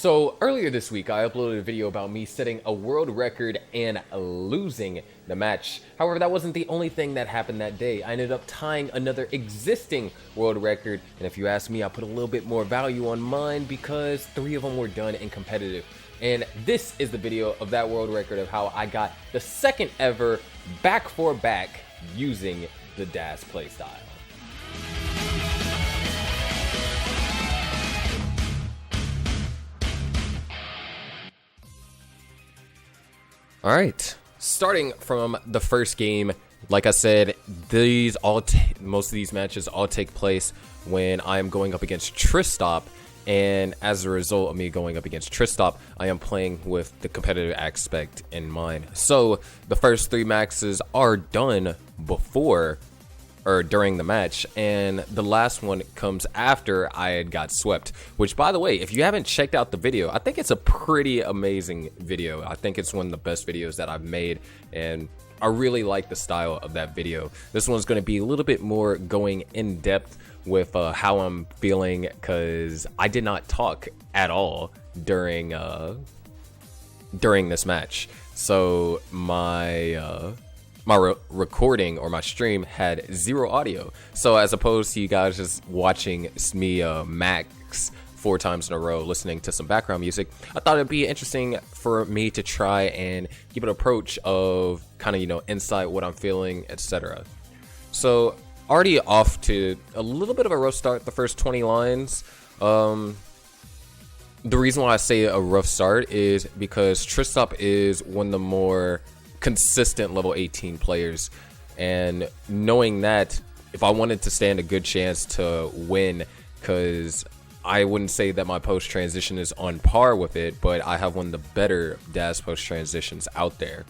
So earlier this week, I uploaded a video about me setting a world record and losing the match. However, that wasn't the only thing that happened that day. I ended up tying another existing world record, and if you ask me, I put a little bit more value on mine because 3 of them were done in competitive. And this is the video of that world record of how I got the second ever back-4-back using the DAS playstyle. All right, starting from the first game, like I said, most of these matches all take place when I am going up against Tristop, and as a result of me going up against Tristop, I am playing with the competitive aspect in mind. So the first 3 maxes are done before or during the match, and the last one comes after I had got swept, which, by the way, if you haven't checked out the video, I think it's a pretty amazing video. I think it's one of the best videos that I've made, and I really like the style of that video. This one's going to be a little bit more going in depth with how I'm feeling, because I did not talk at all during this match. So my recording or my stream had 0 audio. So as opposed to you guys just watching me max 4 times in a row listening to some background music, I thought it'd be interesting for me to try and give an approach of kind of, insight, what I'm feeling, etc. So already off to a little bit of a rough start, the first 20 lines. The reason why I say a rough start is because Tristop is one of the more consistent level 18 players, and knowing that, if I wanted to stand a good chance to win, because I wouldn't say that my post transition is on par with it, but I have one of the better DAS post transitions out there.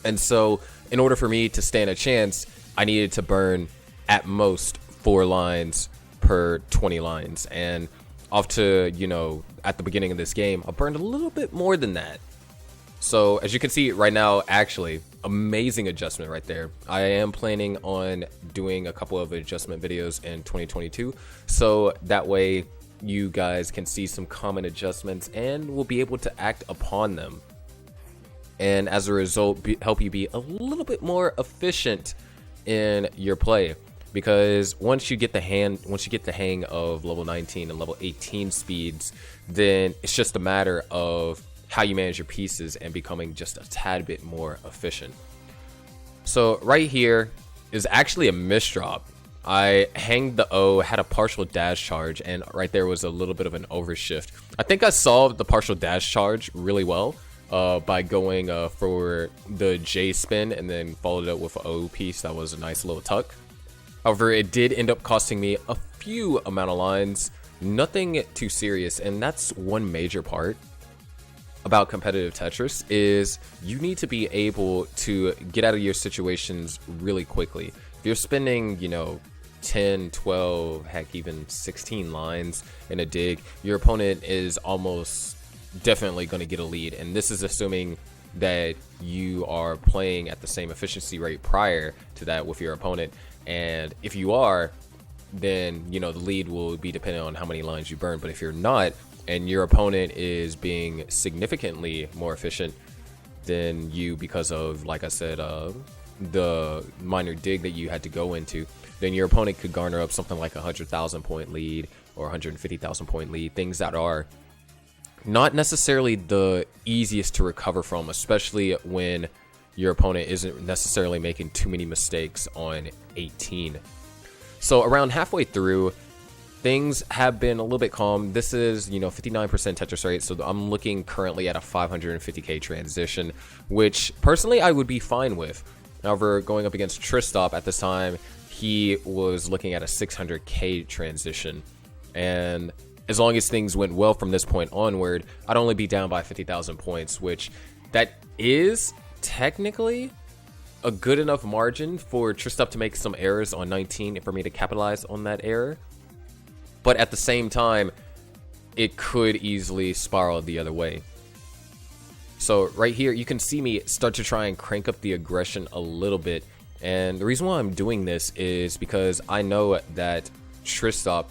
And so in order for me to stand a chance, I needed to burn at most 4 lines per 20 lines, and off to, at the beginning of this game, I burned a little bit more than that. So as you can see right now, actually, amazing adjustment right there. I am planning on doing a couple of adjustment videos in 2022, so that way you guys can see some common adjustments and will be able to act upon them, and as a result help you be a little bit more efficient in your play. Because once you get the hang of level 19 and level 18 speeds, then it's just a matter of how you manage your pieces and becoming just a tad bit more efficient. So right here is actually a misdrop. I hanged the O, had a partial dash charge, and right there was a little bit of an overshift. I think I solved the partial dash charge really well by going for the J spin and then followed it up with an O piece. That was a nice little tuck. However, it did end up costing me a few amount of lines, nothing too serious, and that's one major part about competitive Tetris is you need to be able to get out of your situations really quickly. If you're spending, 10, 12, heck, even 16 lines in a dig, your opponent is almost definitely going to get a lead, and this is assuming that you are playing at the same efficiency rate prior to that with your opponent. And if you are, then the lead will be dependent on how many lines you burn. But if you're not, and your opponent is being significantly more efficient than you because of, like I said, the minor dig that you had to go into, then your opponent could garner up something like 100,000 point lead or 150,000 point lead, things that are not necessarily the easiest to recover from, especially when your opponent isn't necessarily making too many mistakes on 18. So around halfway through, things have been a little bit calm. This is, 59% Tetris rate, so I'm looking currently at a 550k transition, which personally I would be fine with. However, going up against Tristop at this time, he was looking at a 600k transition, and as long as things went well from this point onward, I'd only be down by 50,000 points, which that is technically a good enough margin for Tristop to make some errors on 19 and for me to capitalize on that error. But at the same time, it could easily spiral the other way. So right here, you can see me start to try and crank up the aggression a little bit. And the reason why I'm doing this is because I know that Tristop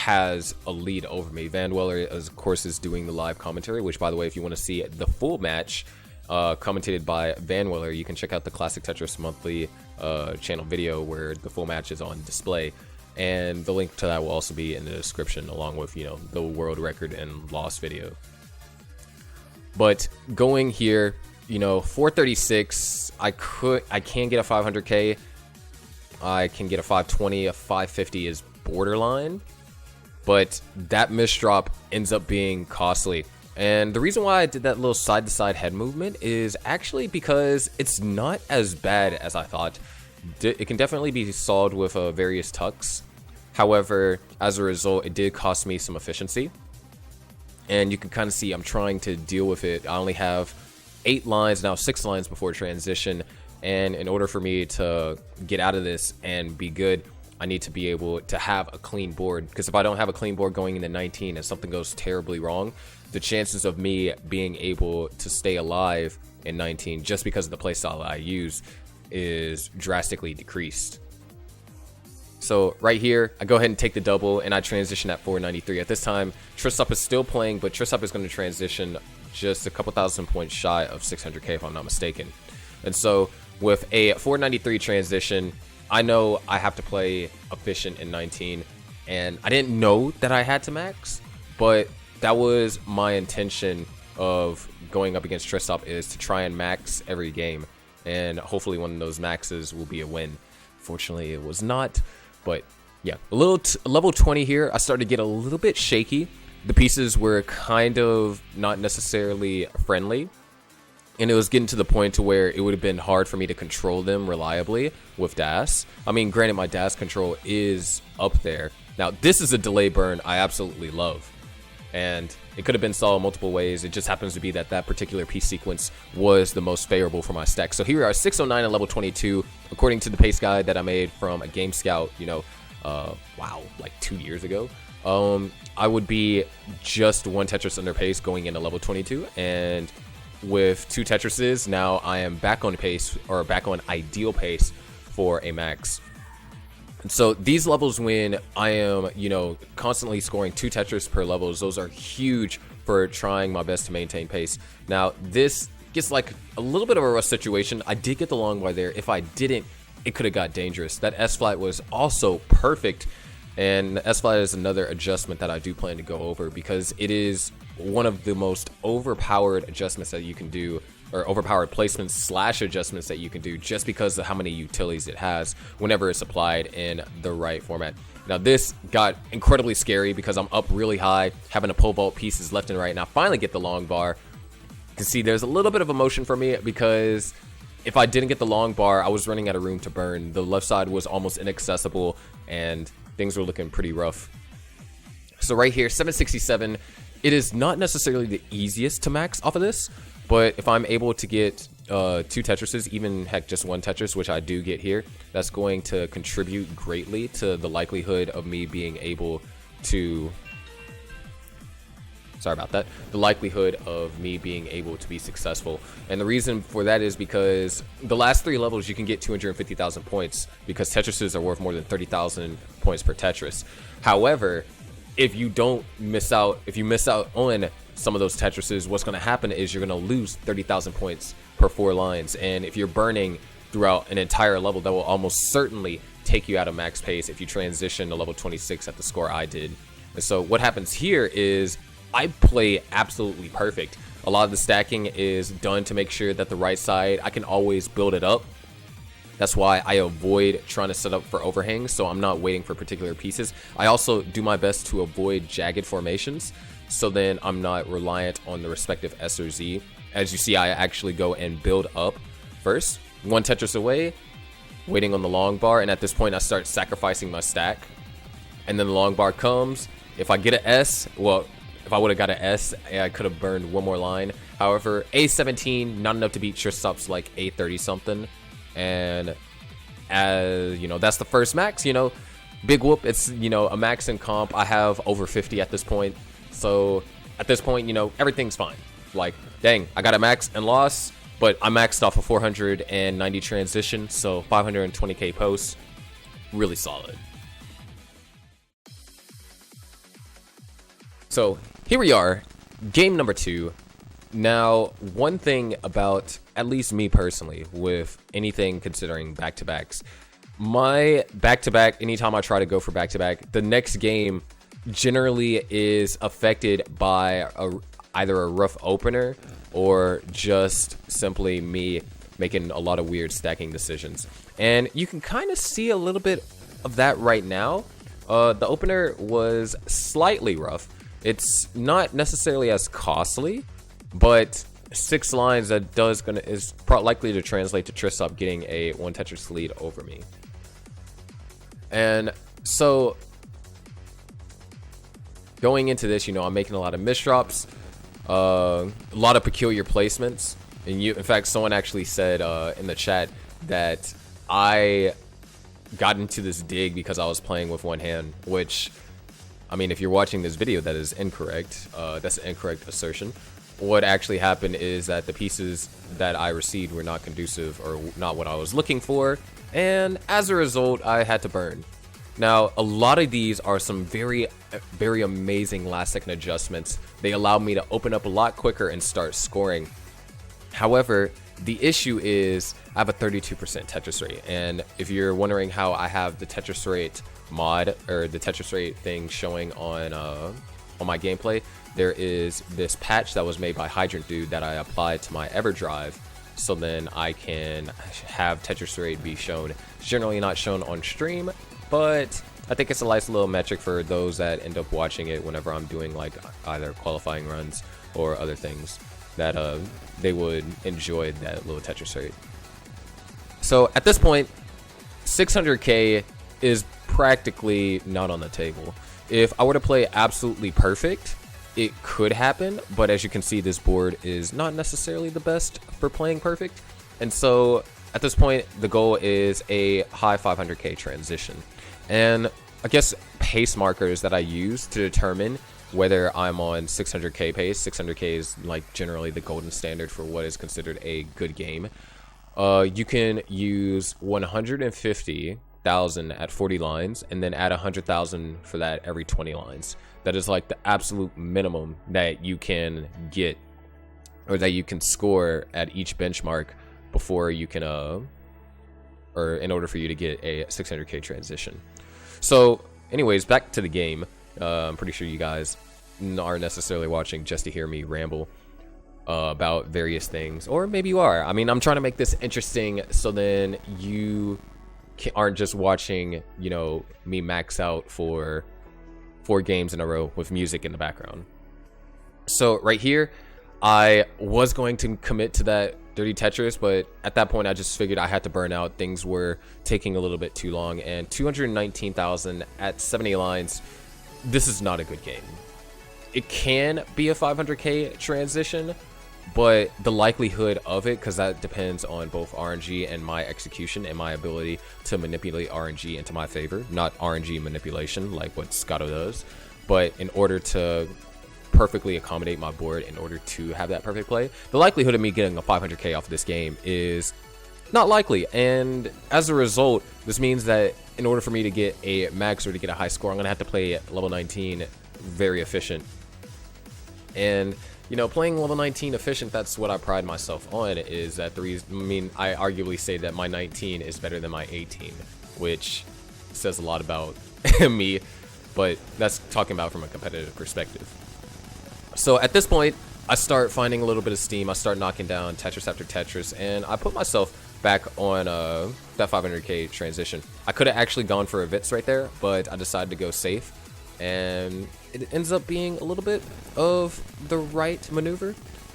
has a lead over me. Van Weller, of course, is doing the live commentary, which, by the way, if you want to see the full match commentated by Van Weller, you can check out the Classic Tetris Monthly channel video where the full match is on display. And the link to that will also be in the description, along with, you know, the world record and loss video. But going here, you know, 436, I can get a 500k. I can get a 520, a 550 is borderline, but that misdrop ends up being costly. And the reason why I did that little side-to-side head movement is actually because it's not as bad as I thought. It can definitely be solved with various tucks. However, as a result, it did cost me some efficiency. And you can kind of see I'm trying to deal with it. I only have 8 lines, now 6 lines before transition. And in order for me to get out of this and be good, I need to be able to have a clean board. Because if I don't have a clean board going into 19 and something goes terribly wrong, the chances of me being able to stay alive in 19 just because of the playstyle I use is drastically decreased. So right here, I go ahead and take the double, and I transition at 493. At this time, Trisop is still playing, but Trisop is going to transition just a couple thousand points shy of 600k if I'm not mistaken. And so with a 493 transition, I know I have to play efficient in 19, and I didn't know that I had to max, but that was my intention of going up against Trisop, is to try and max every game, and hopefully one of those maxes will be a win. Fortunately, it was not. But yeah, a little level 20 here, I started to get a little bit shaky. The pieces were kind of not necessarily friendly, and it was getting to the point to where it would have been hard for me to control them reliably with DAS. I mean, granted, my DAS control is up there. Now, this is a delay burn I absolutely love, and it could have been solved multiple ways. It just happens to be that that particular piece sequence was the most favorable for my stack. So here we are, 609 at level 22, according to the pace guide that I made from a Game Scout, you know, wow, like 2 years ago. I would be just 1 Tetris under pace going into level 22, and with 2 Tetrises, now I am back on pace, or back on ideal pace for a max. And so these levels, when I am, you know, constantly scoring 2 Tetris per levels, those are huge for trying my best to maintain pace. Now, this gets like a little bit of a rough situation. I did get the long bar there. If I didn't, it could have got dangerous. That S-flat was also perfect. And the S-flat is another adjustment that I do plan to go over, because it is one of the most overpowered adjustments that you can do, or overpowered placements / adjustments that you can do, just because of how many utilities it has whenever it's applied in the right format. Now, this got incredibly scary because I'm up really high, having to pole vault pieces left and right, and I finally get the long bar. You can see there's a little bit of emotion for me, because if I didn't get the long bar, I was running out of room to burn. The left side was almost inaccessible, and things were looking pretty rough. So right here, 767, it is not necessarily the easiest to max off of this, but if I'm able to get 2 Tetrises, even heck just 1 Tetris, which I do get here, that's going to contribute greatly to the likelihood of me being able to, sorry about that, the likelihood of me being able to be successful. And the reason for that is because the last 3 levels you can get 250,000 points, because Tetrises are worth more than 30,000 points per Tetris. However, if you don't miss out, if you miss out on some of those Tetrises, what's going to happen is you're going to lose 30,000 points per 4 lines. And if you're burning throughout an entire level, that will almost certainly take you out of max pace if you transition to level 26 at the score I did. And so what happens here is I play absolutely perfect. A lot of the stacking is done to make sure that the right side, I can always build it up. That's why I avoid trying to set up for overhangs, so I'm not waiting for particular pieces. I also do my best to avoid jagged formations, so then I'm not reliant on the respective S or Z. As you see, I actually go and build up first, 1 Tetris away, waiting on the long bar, and at this point I start sacrificing my stack. And then the long bar comes. If I get an S, well, if I would have got an S, I could have burned 1 more line. However, A17, not enough to beat Trisop's like A30 something. And as you know, that's the first max. You know, big whoop. It's, you know, a max in comp. I have over 50 at this point, so at this point, you know, everything's fine. Like, dang, I got a max and loss, but I maxed off a 490 transition, so 520k post, really solid. So here we are, game number 2. Now, one thing about, at least me personally, with anything considering back-to-backs, my back-to-back, anytime I try to go for back-to-back, the next game generally is affected by either a rough opener or just simply me making a lot of weird stacking decisions. And you can kind of see a little bit of that right now. The opener was slightly rough. It's not necessarily as costly, but 6 lines that is likely to translate to Trisop getting a 1 Tetris lead over me. And so going into this, you know, I'm making a lot of misdrops, a lot of peculiar placements. And in fact, someone actually said in the chat that I got into this dig because I was playing with one hand, which, I mean, if you're watching this video, that is incorrect. That's an incorrect assertion. What actually happened is that the pieces that I received were not conducive or not what I was looking for, and as a result, I had to burn. Now, a lot of these are some very, very amazing last-second adjustments. They allow me to open up a lot quicker and start scoring. However, the issue is I have a 32% Tetris rate, and if you're wondering how I have the Tetris rate mod or the Tetris rate thing showing on my gameplay, there is this patch that was made by Hydrant Dude that I applied to my EverDrive, so then I can have Tetris rate be shown. It's generally not shown on stream, but I think it's a nice little metric for those that end up watching it whenever I'm doing like either qualifying runs or other things, that they would enjoy that little Tetris rate. So at this point, 600k is practically not on the table. If I were to play absolutely perfect, it could happen, but as you can see, this board is not necessarily the best for playing perfect. And so at this point, the goal is a high 500k transition. And I guess pace markers that I use to determine whether I'm on 600k pace. 600k is like generally the golden standard for what is considered a good game. You can use 150,000 at 40 lines and then add 100,000 for that every 20 lines. That is like the absolute minimum that you can get, or that you can score at each benchmark before you can or in order for you to get a 600k transition. So anyways, back to the game. I'm pretty sure you guys aren't necessarily watching just to hear me ramble about various things, or maybe you are. I mean, I'm trying to make this interesting so then you aren't just watching, you know, me max out for 4 games in a row with music in the background. So right here, I was going to commit to that dirty Tetris, but at that point I just figured I had to burn out. Things were taking a little bit too long, and 219,000 at 70 lines, this is not a good game. It can be a 500k transition, but the likelihood of it, because that depends on both RNG and my execution and my ability to manipulate RNG into my favor, not RNG manipulation like what Scotto does, but in order to perfectly accommodate my board in order to have that perfect play, the likelihood of me getting a 500k off of this game is not likely. And as a result, this means that in order for me to get a max or to get a high score, I'm gonna have to play at level 19 very efficient. And you know, playing level 19 efficient, that's what I pride myself on, is that the reason, I mean, I arguably say that my 19 is better than my 18, which says a lot about me, but that's talking about from a competitive perspective. So at this point, I start finding a little bit of steam. I start knocking down Tetris after Tetris, and I put myself back on that 500k transition. I could have actually gone for a Vitz right there, but I decided to go safe, and it ends up being a little bit of the right maneuver.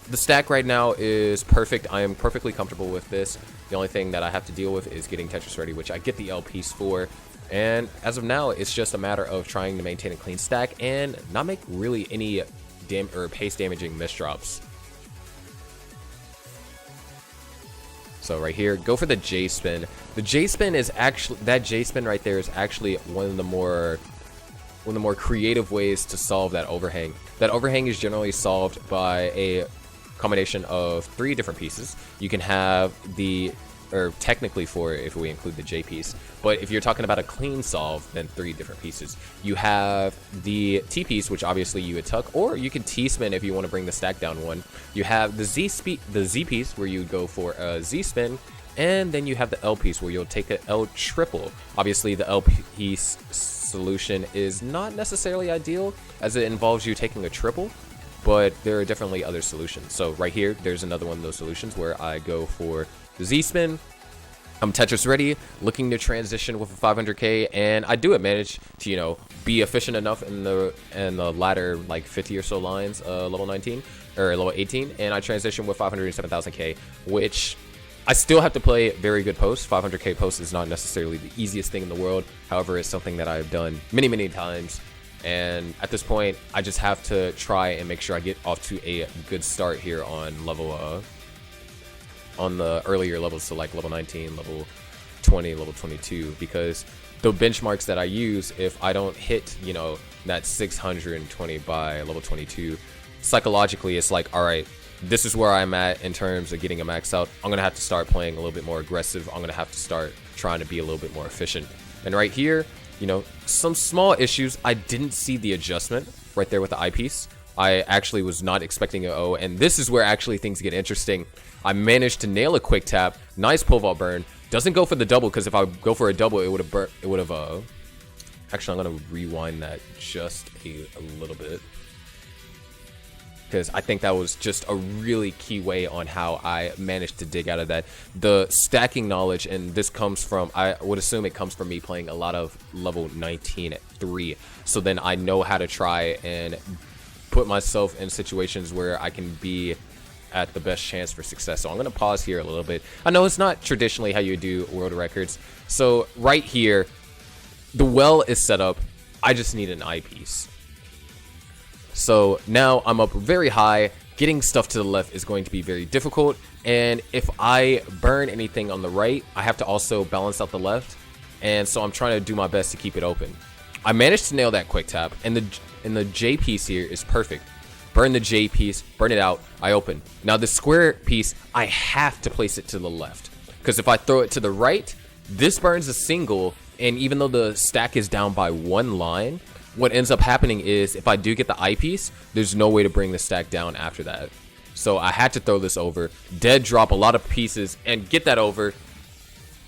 The stack right now is perfect. I am perfectly comfortable with this. The only thing that I have to deal with is getting Tetris ready, which I get the LPs for. And as of now, it's just a matter of trying to maintain a clean stack and not make really any pace damaging misdrops. So right here, go for the J spin. The J spin is actually, that J spin right there is actually one of the more creative ways to solve that overhang. That overhang is generally solved by a combination of 3 different pieces. You can have the or technically 4 if we include the J piece. But if you're talking about a clean solve, then 3 different pieces. You have the T piece, which obviously you would tuck, or you can T spin if you want to bring the stack down 1. You have the Z piece, where you would go for a Z spin, and then you have the L piece, where you'll take an L triple. Obviously, the L piece solution is not necessarily ideal, as it involves you taking a triple, but there are definitely other solutions. So right here, there's another one of those solutions where I go for the Z spin. I'm Tetris ready, looking to transition with a 500k, and I do it. Manage to, you know, be efficient enough in the latter like 50 or so lines, level 19 or level 18, and I transition with 507,000k, which I still have to play very good posts. 500k posts is not necessarily the easiest thing in the world. However, it's something that I've done many times. And at this point, I just have to try and make sure I get off to a good start here on level, on the earlier levels, so like level 19, level 20, level 22, because the benchmarks that I use, if I don't hit, you know, that 620 by level 22, psychologically, it's like, all right, this is where I'm at in terms of getting a max out. I'm going to have to start playing a little bit more aggressive. I'm going to have to start trying to be a little bit more efficient. And right here, you know, some small issues. I didn't see the adjustment right there with the eyepiece. I actually was not expecting an O, and this is where actually things get interesting. I managed to nail a quick tap. Nice pole vault burn. Doesn't go for the double, because if I go for a double, it would have actually, I'm going to rewind that just a little bit, because I think that was just a really key way on how I managed to dig out of that. The stacking knowledge, and this comes from, I would assume it comes from me playing a lot of level 19 at 3. So then I know how to try and put myself in situations where I can be at the best chance for success. So I'm going to pause here a little bit. I know it's not traditionally how you do world records. So right here, the well is set up. I just need an eyepiece. So now I'm up very high. Getting stuff to the left is going to be very difficult. And if I burn anything on the right, I have to also balance out the left. And so I'm trying to do my best to keep it open. I managed to nail that quick tap. And the J piece here is perfect. Burn the J piece, burn it out, I open. Now the square piece, I have to place it to the left, because if I throw it to the right, this burns a single, and even though the stack is down by 1 line, what ends up happening is if I do get the eyepiece, there's no way to bring the stack down after that. So I had to throw this over, dead drop a lot of pieces, and get that over.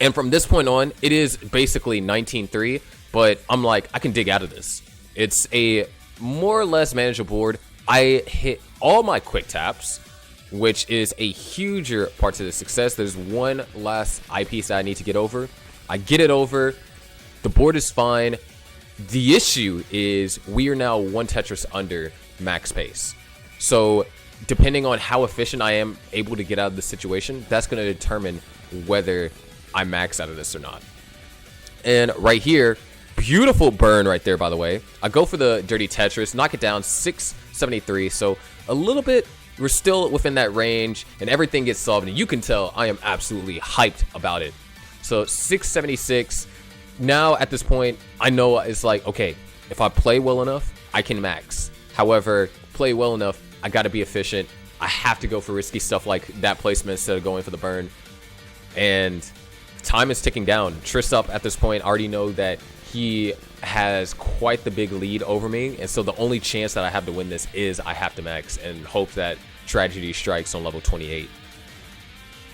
And from this point on, it is basically 19-3, but I'm like, I can dig out of this. It's a more or less manageable board. I hit all my quick taps, which is a huger part to the success. There's one last eyepiece that I need to get over. I get it over. The board is fine. The issue is we are now 1 Tetris under max pace. So depending on how efficient I am able to get out of the situation, that's going to determine whether I max out of this or not. And right here, beautiful burn right there, by the way. I go for the dirty Tetris, knock it down, 673. So a little bit, we're still within that range, and everything gets solved. And you can tell I am absolutely hyped about it. So 676. Now at this point, I know it's like, okay, if I play well enough, I can max. However, play well enough, I got to be efficient. I have to go for risky stuff like that placement instead of going for the burn. And time is ticking down. Trisop at this point, I already know that he has quite the big lead over me, and so the only chance that I have to win this is I have to max and hope that tragedy strikes on level 28.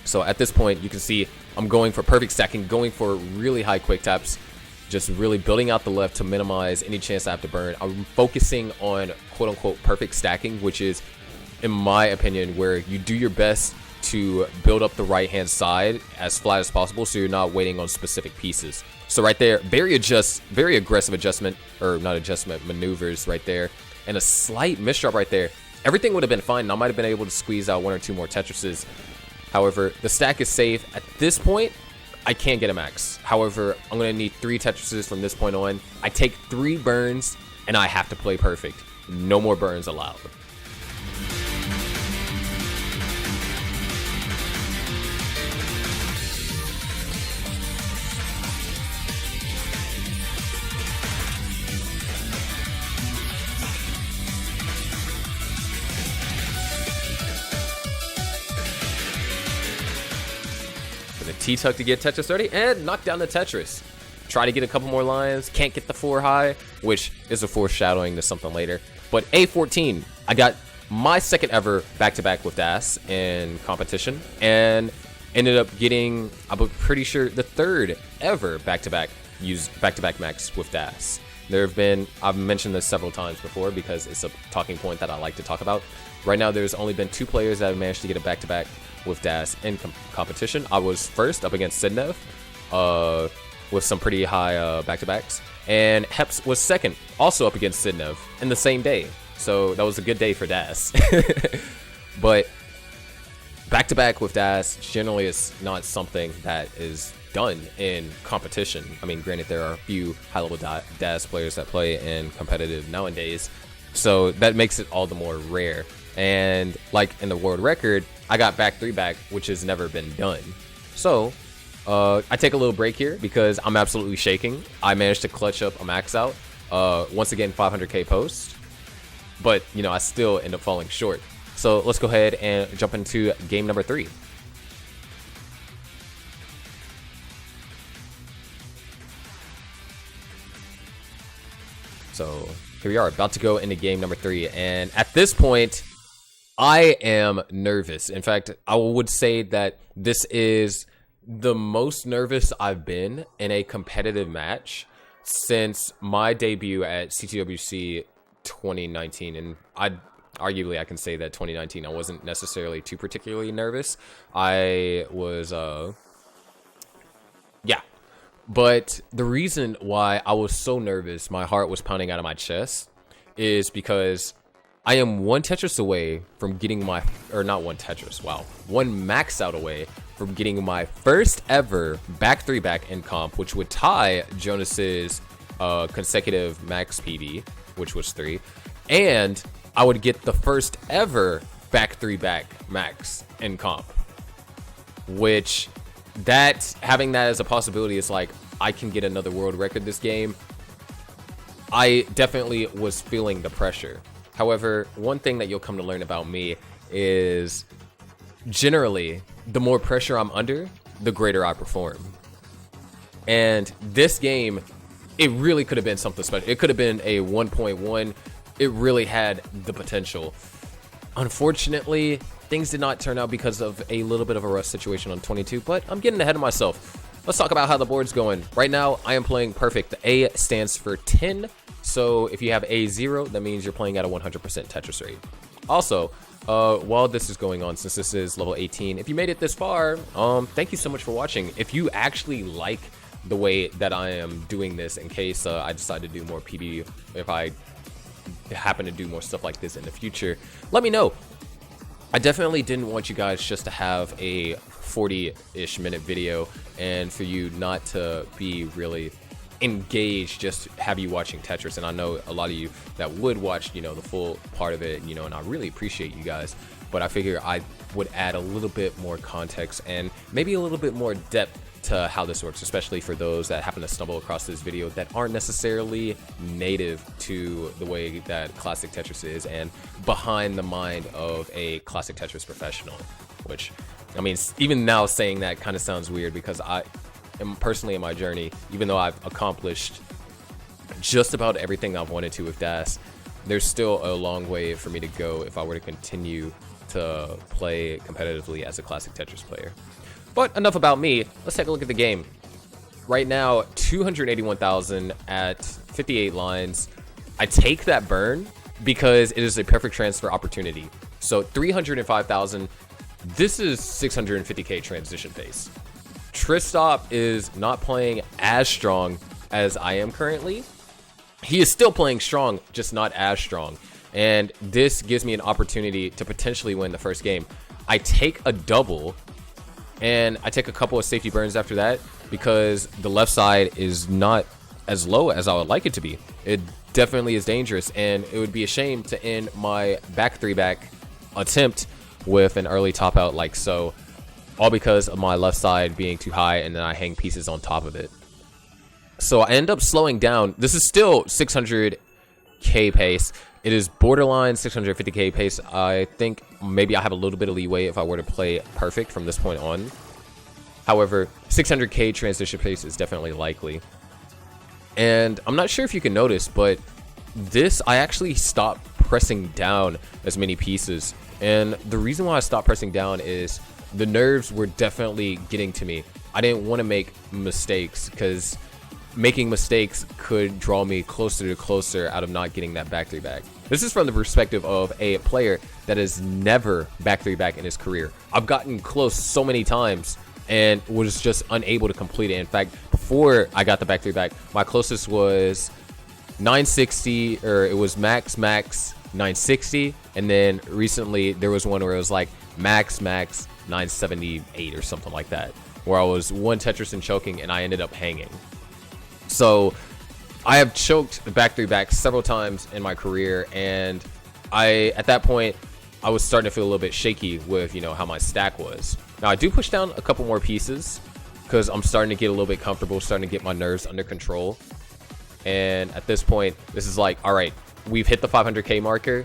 So at this point, you can see I'm going for perfect stacking, going for really high quick taps, just really building out the left to minimize any chance I have to burn. I'm focusing on quote-unquote perfect stacking, which is, in my opinion, where you do your best to build up the right-hand side as flat as possible so you're not waiting on specific pieces. So right there, very aggressive adjustment, or not adjustment, maneuvers right there, and a slight misdrop right there. Everything would have been fine, and I might have been able to squeeze out 1 or 2 more Tetrises. However, the stack is safe. At this point, I can't get a max. However, I'm going to need 3 Tetrises from this point on. I take 3 burns, and I have to play perfect. No more burns allowed. T-tuck to get Tetris 30 and knock down the Tetris. Try to get a couple more lines, can't get the 4 high, which is a foreshadowing to something later. But A14, I got my second ever back-to-back with DAS in competition, and ended up getting, I'm pretty sure, the third ever back-to-back max with DAS. There have been, I've mentioned this several times before because it's a talking point that I like to talk about. Right now, there's only been 2 players that have managed to get a back-to-back with DAS in competition. I was first up against Sidnev with some pretty high back-to-backs. And Heps was second, also up against Sidnev in the same day. So that was a good day for DAS. But back-to-back with DAS generally is not something that is done in competition. I mean, granted, there are a few high-level DAS players that play in competitive nowadays, so that makes it all the more rare. And like in the world record, I got back-3-back, which has never been done. So I take a little break here because I'm absolutely shaking. I managed to clutch up a max out. Once again, 500k post, but you know, I still end up falling short. So let's go ahead and jump into game number 3. So here we are, about to go into game number 3, and at this point, I am nervous. In fact, I would say that this is the most nervous I've been in a competitive match since my debut at CTWC 2019, and arguably I can say that 2019 I wasn't necessarily too particularly nervous. I was but the reason why I was so nervous, my heart was pounding out of my chest, is because I am one Tetris away from getting my, or not one Tetris, wow, one max out away from getting my first ever back-3-back in comp, which would tie Jonas's consecutive max PB, which was 3, and I would get the first ever back-3-back max in comp, which having that as a possibility is like, I can get another world record this game. I definitely was feeling the pressure. However, one thing that you'll come to learn about me is generally the more pressure I'm under, the greater I perform. And this game, it really could have been something special. It could have been a 1.1. It really had the potential. Unfortunately, things did not turn out because of a little bit of a rush situation on 22, but I'm getting ahead of myself. Let's talk about how the board's going. Right now, I am playing perfect. The A stands for 10, so if you have A0, that means you're playing at a 100% Tetris rate. Also, while this is going on, since this is level 18, if you made it this far, thank you so much for watching. If you actually like the way that I am doing this, in case I decide to do more PB, if I happen to do more stuff like this in the future, let me know. I definitely didn't want you guys just to have a 40-ish minute video and for you not to be really engaged, just have you watching Tetris. And I know a lot of you that would watch, you know, the full part of it, you know, and I really appreciate you guys, but I figure I would add a little bit more context and maybe a little bit more depth to how this works, especially for those that happen to stumble across this video that aren't necessarily native to the way that Classic Tetris is and behind the mind of a Classic Tetris professional, which, I mean, even now saying that kind of sounds weird because I am personally in my journey, even though I've accomplished just about everything I've wanted to with DAS, there's still a long way for me to go if I were to continue to play competitively as a Classic Tetris player. But enough about me. Let's take a look at the game. Right now, 281,000 at 58 lines. I take that burn because it is a perfect transfer opportunity. So 305,000. This is 650k transition pace. Tristop is not playing as strong as I am currently. He is still playing strong, just not as strong. And this gives me an opportunity to potentially win the first game. I take a double, and I take a couple of safety burns after that because the left side is not as low as I would like it to be. It definitely is dangerous, and it would be a shame to end my back-3-back attempt with an early top out like so, all because of my left side being too high and then I hang pieces on top of it. So I end up slowing down. This is still 600k pace. It is borderline 650k pace. I think maybe I have a little bit of leeway if I were to play perfect from this point on. However, 600k transition pace is definitely likely. And I'm not sure if you can notice, but this, I actually stopped pressing down as many pieces. And the reason why I stopped pressing down is the nerves were definitely getting to me. I didn't want to make mistakes, because making mistakes could draw me closer to closer out of not getting that back 3-back. This is from the perspective of a player that has never back 3-back in his career. I've gotten close so many times and was just unable to complete it. In fact, before I got the back 3-back, my closest was 960, or it was max 960, and then recently there was one where it was like max 978 or something like that, where I was one Tetris and choking, and I ended up hanging. So I have choked the back 3-back several times in my career, and at that point I was starting to feel a little bit shaky with, you know, how my stack was. Now I do push down a couple more pieces because I'm starting to get a little bit comfortable, starting to get my nerves under control. And at this point, this is like, all right, we've hit the 500k marker.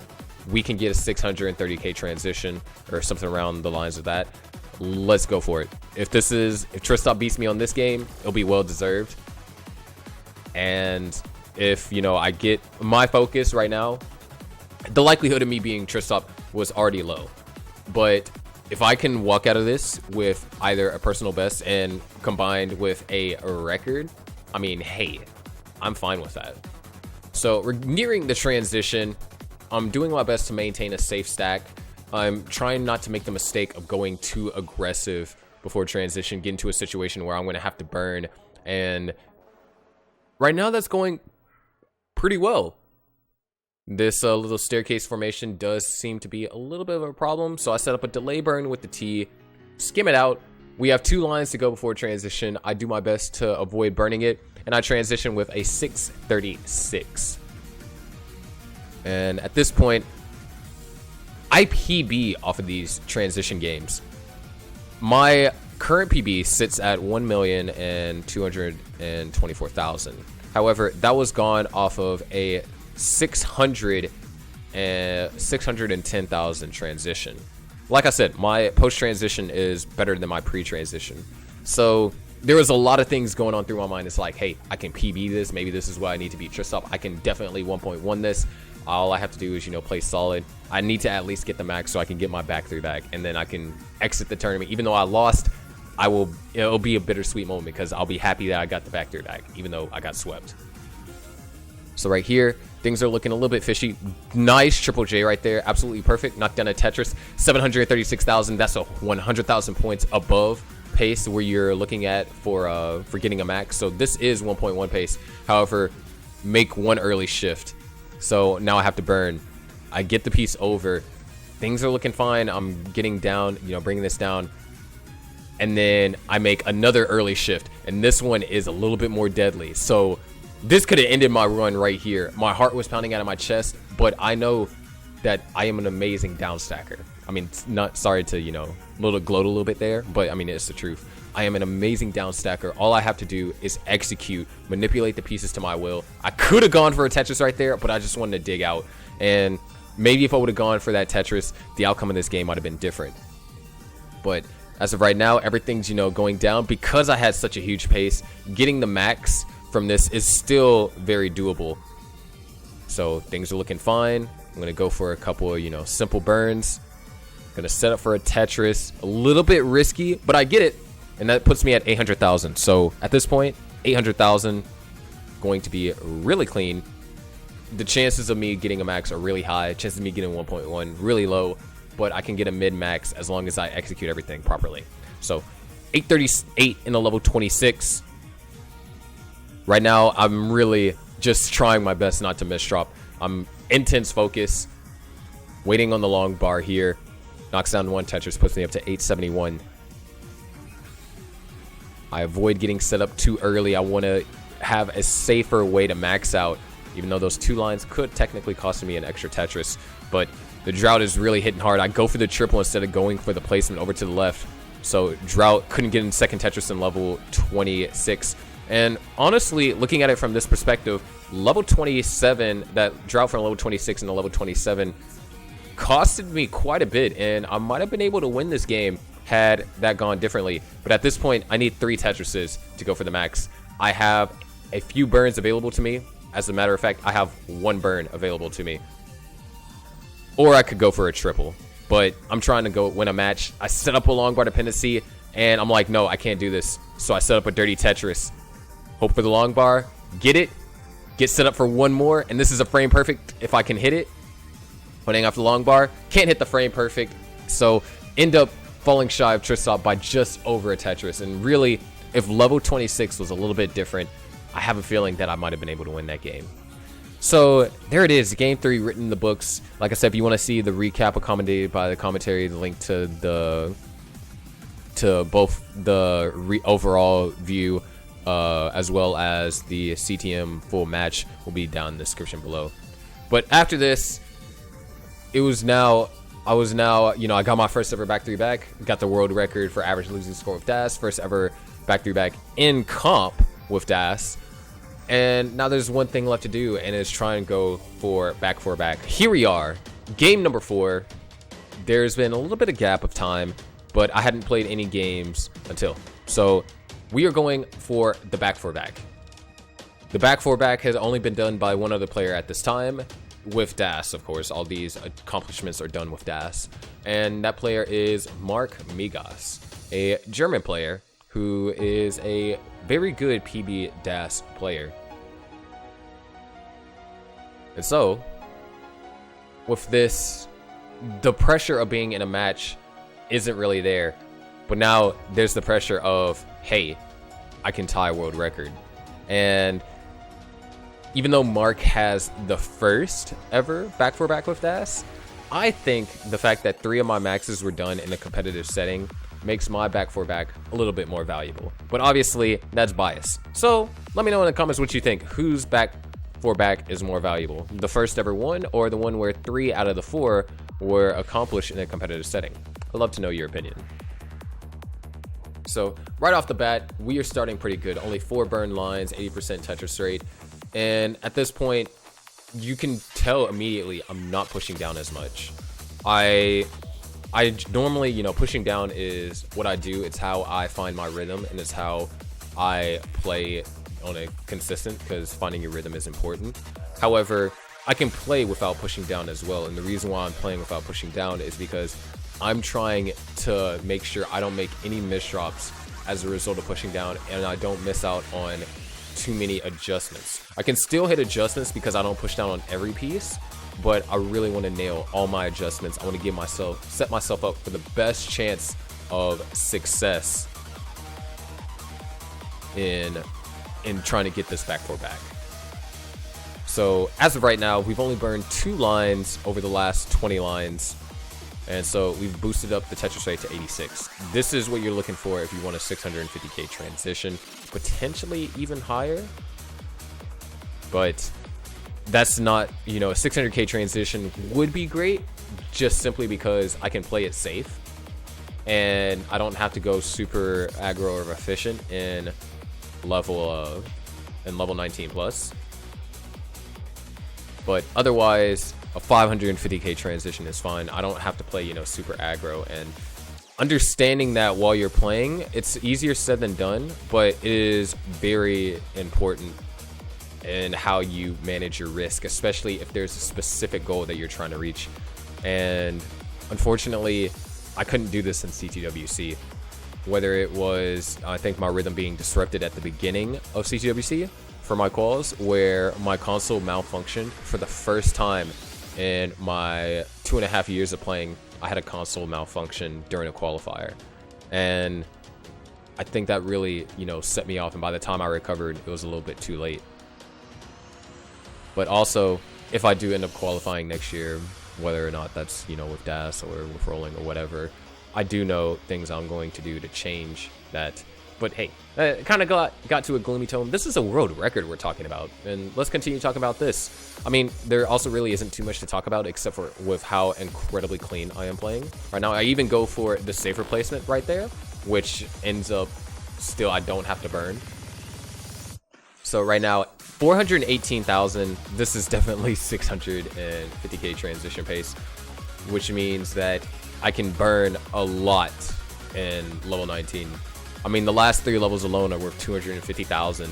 We can get a 630k transition or something around the lines of that. Let's go for it. If Tristop beats me on this game, it'll be well deserved. And if, you know, I get my focus right now, the likelihood of me being Tristop was already low. But if I can walk out of this with either a personal best and combined with a record, I mean, hey, I'm fine with that. So we're nearing the transition. I'm doing my best to maintain a safe stack. I'm trying not to make the mistake of going too aggressive before transition, get into a situation where I'm going to have to burn. And right now that's going pretty well. This little staircase formation does seem to be a little bit of a problem. So I set up a delay burn with the T, skim it out. We have 2 lines to go before transition. I do my best to avoid burning it, and I transition with a 636. And at this point, I PB off of these transition games. My current PB sits at 1,224,000. However, that was gone off of a 610,000 transition. Like I said, my post-transition is better than my pre-transition. So there was a lot of things going on through my mind. It's like, hey, I can PB this. Maybe this is what I need to be Tristop. I can definitely 1.1 this. All I have to do is, you know, play solid. I need to at least get the max so I can get my back 3-back, and then I can exit the tournament. Even though I lost, it'll be a bittersweet moment because I'll be happy that I got the back 3-back, even though I got swept. So right here, things are looking a little bit fishy. Nice triple J right there. Absolutely perfect. Knocked down a Tetris. 736,000. That's a 100,000 points above pace where you're looking at for getting a max. So this is 1.1 pace. However, make one early shift. So now I have to burn. I get the piece over. Things are looking fine. I'm getting down, you know, bringing this down. And then I make another early shift. And this one is a little bit more deadly. So this could have ended my run right here. My heart was pounding out of my chest, but I know that I am an amazing down stacker. I mean, not sorry to, you know, gloat a little bit there, but I mean, it's the truth. I am an amazing down stacker. All I have to do is execute, manipulate the pieces to my will. I could have gone for a Tetris right there, but I just wanted to dig out. And maybe if I would have gone for that Tetris, the outcome of this game might have been different. But as of right now, everything's, you know, going down because I had such a huge pace. Getting the max from this is still very doable. So things are looking fine. I'm going to go for a couple of, you know, simple burns. Going to set up for a Tetris. A little bit risky, but I get it. And that puts me at 800,000. So at this point, 800,000 going to be really clean. The chances of me getting a max are really high. Chances of me getting 1.1 really low. But I can get a mid-max as long as I execute everything properly. So 838 in a level 26. Right now, I'm really just trying my best not to miss drop. I'm intense focus. Waiting on the long bar here. Knocks down one Tetris, puts me up to 871. I avoid getting set up too early. I want to have a safer way to max out, even though those 2 lines could technically cost me an extra Tetris. But the drought is really hitting hard. I go for the triple instead of going for the placement over to the left. So drought couldn't get in second Tetris in level 26. And honestly, looking at it from this perspective, level 27, that drought from level 26 into level 27 costed me quite a bit, and I might have been able to win this game had that gone differently. But at this point, I need 3 Tetrises to go for the max. I have a few burns available to me. As a matter of fact, I have 1 burn available to me. Or I could go for a triple. But I'm trying to go win a match. I set up a long bar dependency, and I'm like, no, I can't do this. So I set up a dirty Tetris. Hope for the long bar. Get it. Get set up for 1 more. And this is a frame perfect if I can hit it. Putting off the long bar. Can't hit the frame perfect. So end up falling shy of Trisop by just over a Tetris. And really, if level 26 was a little bit different, I have a feeling that I might have been able to win that game. So there it is, game 3 written in the books. Like I said, if you want to see the recap accommodated by the commentary, the link to both the overall view as well as the CTM full match will be down in the description below. But after this, I was now, I got my first ever back-3-back, got the world record for average losing score with DAS, first ever back-3-back in comp with DAS. And now there's one thing left to do, and it's try and go for Back-4-Back. Here we are, game number 4. There's been a little bit of gap of time, but I hadn't played any games until. So we are going for the Back-4-Back. The Back-4-Back has only been done by one other player at this time, with DAS, of course. All these accomplishments are done with DAS. And that player is Mark Migas, a German player who is a very good PB DAS player. And so, with this, the pressure of being in a match isn't really there. But now there's the pressure of, hey, I can tie a world record. And even though Mark has the first ever Back-4-Back with DAS, I think the fact that 3 of my maxes were done in a competitive setting makes my Back-4-Back a little bit more valuable. But obviously, that's bias. So, let me know in the comments what you think. Whose Back-4-Back is more valuable? The first ever one, or the one where 3 out of the 4 were accomplished in a competitive setting? I'd love to know your opinion. So, right off the bat, we are starting pretty good. Only 4 burn lines, 80% Tetris rate. And at this point, you can tell immediately I'm not pushing down as much. I normally, pushing down is what I do. It's how I find my rhythm, and it's how I play on a consistent, because finding your rhythm is important. However, I can play without pushing down as well. And the reason why I'm playing without pushing down is because I'm trying to make sure I don't make any misdrops as a result of pushing down, and I don't miss out on too many adjustments. I can still hit adjustments because I don't push down on every piece, but I really want to nail all my adjustments. I want to set myself up for the best chance of success in trying to get this Back-4-Back. So as of right now, we've only burned 2 lines over the last 20 lines. And so we've boosted up the Tetris rate to 86. This is what you're looking for if you want a 650k transition, potentially even higher. But that's not, a 600k transition would be great, just simply because I can play it safe. And I don't have to go super aggro or efficient in level 19 plus. But otherwise, a 550k transition is fine. I don't have to play, super aggro. And understanding that while you're playing, it's easier said than done, but it is very important in how you manage your risk, especially if there's a specific goal that you're trying to reach. And unfortunately, I couldn't do this in CTWC. Whether it was, I think, my rhythm being disrupted at the beginning of CTWC for my quals, where my console malfunctioned for the first time in my 2.5 years of playing. I had a console malfunction during a qualifier, and I think that really, set me off. And by the time I recovered, it was a little bit too late. But also, if I do end up qualifying next year, whether or not that's, with DAS or with rolling or whatever, I do know things I'm going to do to change that. But hey, it kind of got to a gloomy tone. This is a world record we're talking about, and let's continue talking about this. I mean, there also really isn't too much to talk about except for with how incredibly clean I am playing right now. I even go for the safer placement right there, which ends up still I don't have to burn. So right now, 418,000. This is definitely 650k transition pace, which means that I can burn a lot in level 19. I mean, the last 3 levels alone are worth 250,000.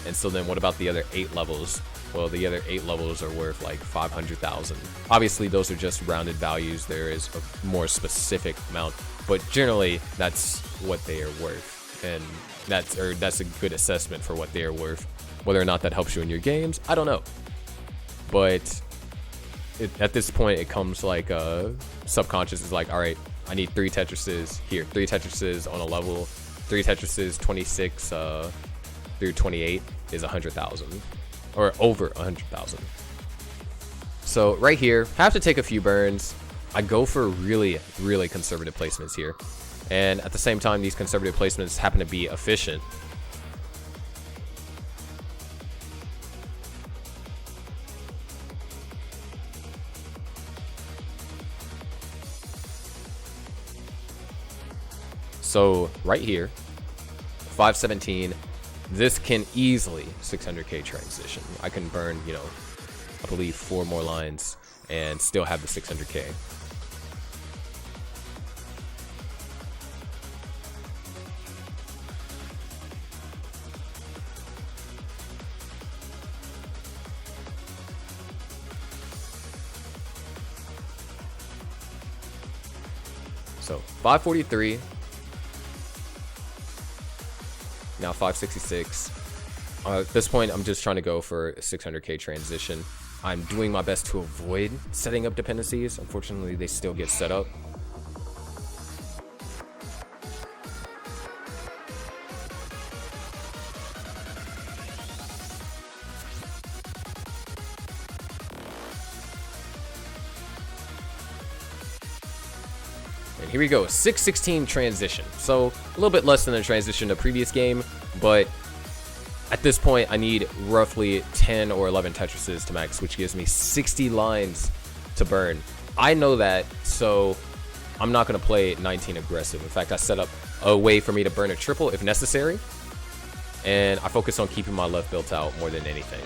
And so then what about the other 8 levels? Well, the other 8 levels are worth like 500,000. Obviously, those are just rounded values. There is a more specific amount, but generally that's what they are worth. And that's a good assessment for what they are worth. Whether or not that helps you in your games, I don't know. But at this point, it comes like subconscious is like, all right, I need 3 Tetrises here, 3 Tetrises on a level, 3 Tetrises 26 through 28 is 100,000 or over 100,000. So right here, have to take a few burns. I go for really, really conservative placements here. And at the same time, these conservative placements happen to be efficient. So right here, 517, this can easily 600k transition. I can burn, you know, I believe 4 more lines and still have the 600k. So 543. Now 566. At this point, I'm just trying to go for a 600k transition. I'm doing my best to avoid setting up dependencies. Unfortunately, they still get set up. And here we go, 616 transition. So a little bit less than the transition to previous game, but at this point I need roughly 10 or 11 Tetrises to max, which gives me 60 lines to burn. I know that, so I'm not going to play 19 aggressive. In fact, I set up a way for me to burn a triple if necessary, and I focus on keeping my left built out more than anything.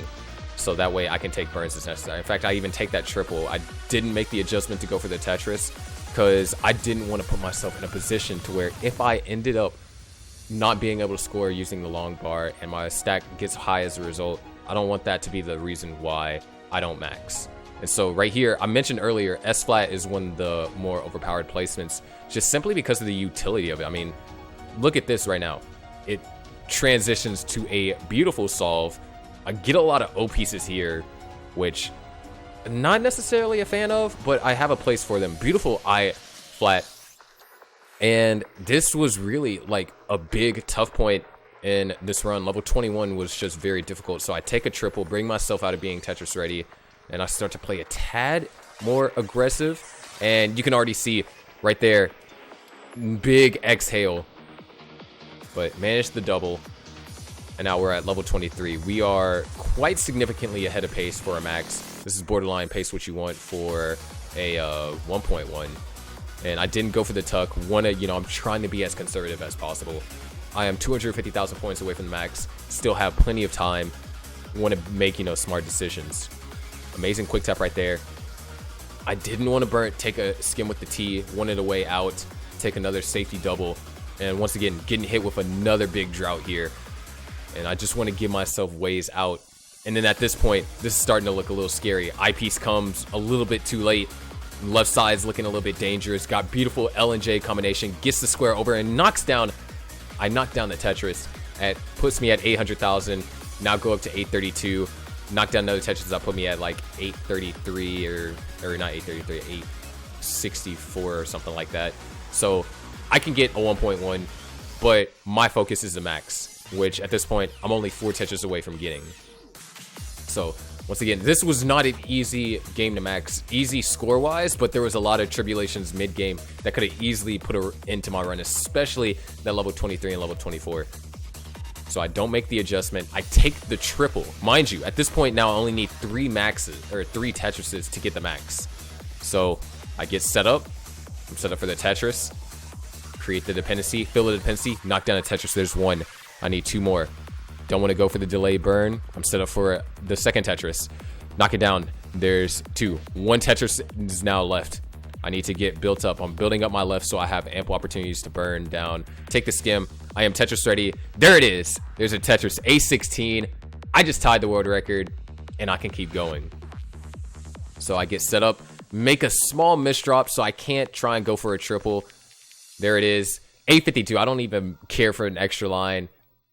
So that way I can take burns as necessary. In fact, I even take that triple. I didn't make the adjustment to go for the Tetris, because I didn't want to put myself in a position to where if I ended up not being able to score using the long bar and my stack gets high as a result, I don't want that to be the reason why I don't max. And so right here, I mentioned earlier, S flat is one of the more overpowered placements, just simply because of the utility of it. I mean, look at this right now. It transitions to a beautiful solve. I get a lot of O pieces here, which not necessarily a fan of, but I have a place for them. Beautiful I flat. And this was really like a big tough point in this run. Level 21 was just very difficult. So I take a triple, bring myself out of being Tetris ready, and I start to play a tad more aggressive. And you can already see right there, big exhale, but managed the double. And now we're at level 23. We are quite significantly ahead of pace for a max. This is borderline pace what you want for a 1.1. And I didn't go for the tuck. I'm trying to be as conservative as possible. I am 250,000 points away from the max. Still have plenty of time. Want to make, smart decisions. Amazing quick tap right there. I didn't want to take a skim with the T. Wanted a way out. Take another safety double. And once again, getting hit with another big drought here. And I just want to give myself ways out. And then at this point, this is starting to look a little scary. Eyepiece comes a little bit too late. Left side's looking a little bit dangerous. Got beautiful L and J combination. Gets the square over and knocks down. I knocked down the Tetris. Puts me at 800,000. Now go up to 832. Knock down another Tetris. That put me at like 833 or not 833, 864 or something like that. So I can get a 1.1, but my focus is the max, which at this point I'm only 4 Tetris away from getting. So once again, this was not an easy game to max, easy score-wise, but there was a lot of tribulations mid-game that could have easily put an end to my run, especially that level 23 and level 24. So I don't make the adjustment. I take the triple. Mind you, at this point now I only need 3 Tetrises to get the max. So I get set up. I'm set up for the Tetris. Create the dependency, fill the dependency, knock down a Tetris. There's 1. I need 2 more. Don't want to go for the delay burn. I'm set up for the second Tetris. Knock it down. There's 2. 1 Tetris is now left. I need to get built up. I'm building up my left so I have ample opportunities to burn down. Take the skim. I am Tetris ready. There it is. There's a Tetris A16. I just tied the world record, and I can keep going. So I get set up, make a small misdrop so I can't try and go for a triple. There it is. A52. I don't even care for an extra line.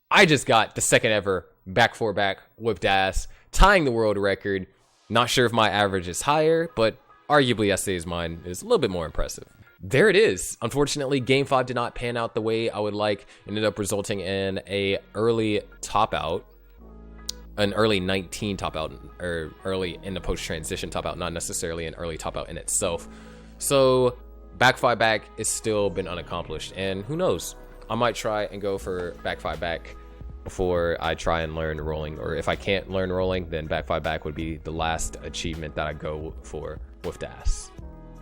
I just got the second ever back-4-back whipped ass, tying the world record. Not sure if my average is higher, but arguably yesterday's mine is a little bit more impressive. There it is. Unfortunately, game 5 did not pan out the way I would like. Ended up resulting in a early top out, an early 19 top out, or early in the post transition top out, not necessarily an early top out in itself. So back-5-back is still been unaccomplished, and who knows, I might try and go for back-5-back before I try and learn rolling, or if I can't learn rolling, then back-5-back would be the last achievement that I go for with DAS.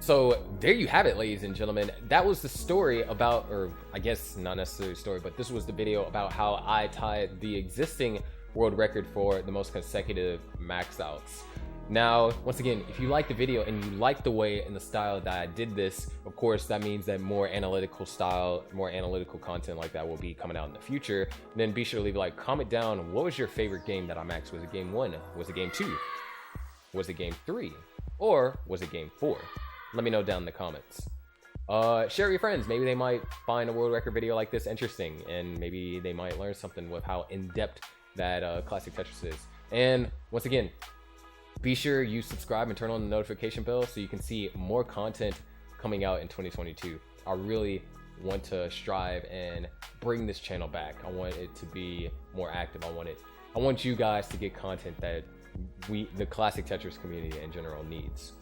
So there you have it, ladies and gentlemen. That was the story about, or I guess not necessarily a story, but this was the video about how I tied the existing world record for the most consecutive max outs. Now, once again, if you like the video and you like the way and the style that I did this, of course, that means that more analytical style, more analytical content like that will be coming out in the future. Then be sure to leave a like, comment down, what was your favorite game that I maxed? Was it game 1? Was it game 2? Was it game 3? Or was it game 4? Let me know down in the comments. Share with your friends. Maybe they might find a world record video like this interesting, and maybe they might learn something with how in-depth that Classic Tetris is. And once again, be sure you subscribe and turn on the notification bell so you can see more content coming out in 2022. I really want to strive and bring this channel back. I want it to be more active. I want you guys to get content that the Classic Tetris community in general needs.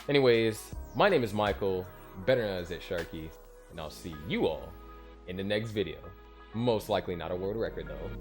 Anyways, my name is Michael, better known as ITZsharky, and I'll see you all in the next video. Most likely not a world record though.